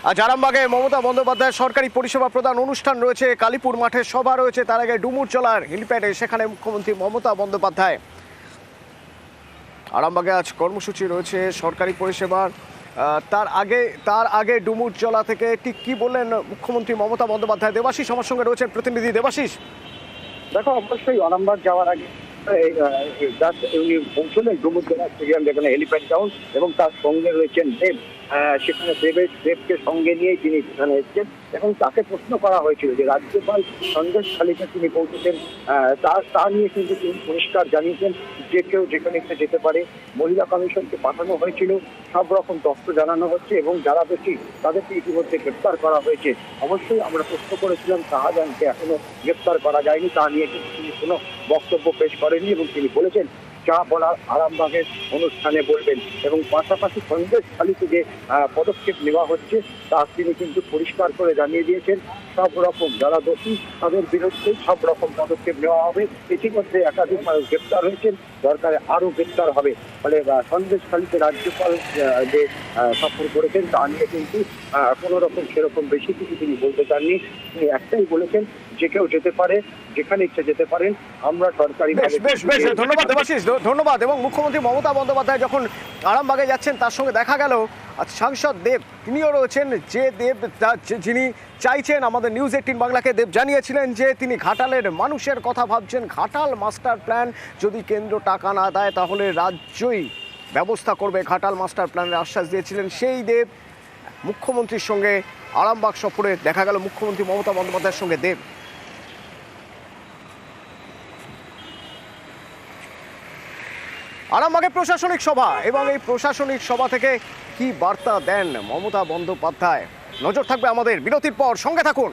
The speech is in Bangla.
আজ আরামবাগে মমতা বন্দ্যোপাধ্যায়ের সরকারি পরিষেবা প্রদান অনুষ্ঠান রয়েছে, কালীপুর মাঠে সভা রয়েছে, তার আগে ডুমুরজলার হেলিপ্যাডে সেখানে মুখ্যমন্ত্রী মমতা বন্দ্যোপাধ্যায়। আরামবাগে আজ কর্মসূচি রয়েছে সরকারি পরিষেবার। তার আগে ডুমুরজলা থেকে ঠিক কি বললেন মুখ্যমন্ত্রী মমতা বন্দ্যোপাধ্যায়? দেবাশিস আমার সঙ্গে রয়েছেন প্রতিনিধি। দেবাশিস, দেখো, অবশ্যই আরামবাগ যাওয়ার আগে উনি পৌঁছলেন ডুমুরজলা স্টেডিয়াম, যেখানে হেলিপ্যাড গ্রাউন্ড, এবং তার সঙ্গে রয়েছেন দেব। সেখানে দেবকে সঙ্গে নিয়েই তিনি সেখানে এসেছেন এবং তাকে প্রশ্ন করা হয়েছিল যে রাজ্যপাল সন্দেশখালীতে তিনি পৌঁছেছেন, তা নিয়ে কিন্তু তিনি পরিষ্কার জানিয়েছেন যে কেউ যেখানে যেতে পারে। মহিলা কমিশনকে পাঠানো হয়েছিল, সব রকম তথ্য জানানো হচ্ছে এবং যারা দোষী তাদেরকে ইতিমধ্যে গ্রেপ্তার করা হয়েছে। অবশ্যই আমরা প্রশ্ন করেছিলাম শাহজাহানকে এখনো গ্রেপ্তার করা যায়নি, তা নিয়ে কিন্তু তিনি কোনো বক্তব্য পেশ করেননি এবং তিনি বলেছেন যা বলার আরামবাগের অনুষ্ঠানে বলবেন। এবং পাশাপাশি সন্দেশখালীতে যে পদক্ষেপ নেওয়া হচ্ছে তা তিনি কিন্তু পরিষ্কার করে জানিয়ে দিয়েছেন, সব রকম যারা দোষী তাদের বিরুদ্ধে সব রকম পদক্ষেপ নেওয়া হবে। ইতিমধ্যে একাধিক মানুষ গ্রেপ্তার হয়েছেন, দরকারে আরো গ্রেপ্তার হবে। ফলে সন্দেশখালীতে রাজ্যপাল যে সফর করেছেন তা নিয়ে কিন্তু কোনো রকম সেরকম বেশি কিছু তিনি বলতে চাননি। তিনি একটাই বলেছেন যে কেউ যেতে পারে, যেখানে ইচ্ছে যেতে পারেন। আমরা সরকারি ধন্যবাদ দেবাশিস, ধন্যবাদ। এবং মুখ্যমন্ত্রী মমতা বন্দ্যোপাধ্যায় যখন আরামবাগে যাচ্ছেন তার সঙ্গে দেখা গেল আজ সাংসদ দেব, তিনিও রয়েছেন। যে দেব যিনি চাইছেন, আমাদের নিউজ 18 বাংলাকে দেব জানিয়েছিলেন যে তিনি ঘাটালের মানুষের কথা ভাবছেন। ঘাটাল মাস্টার প্ল্যান যদি কেন্দ্র টাকা না দেয় তাহলে রাজ্যই ব্যবস্থা করবে, ঘাটাল মাস্টার প্ল্যানের আশ্বাস দিয়েছিলেন সেই দেব। মুখ্যমন্ত্রীর সঙ্গে আরামবাগ সফরে দেখা গেল মুখ্যমন্ত্রী মমতা বন্দ্যোপাধ্যায়ের সঙ্গে দেব। আরামবাগে প্রশাসনিক সভা, এবং এই প্রশাসনিক সভা থেকে কি বার্তা দেন মমতা বন্দ্যোপাধ্যায়, নজর থাকবে আমাদের। বিরতির পর সঙ্গে থাকুন।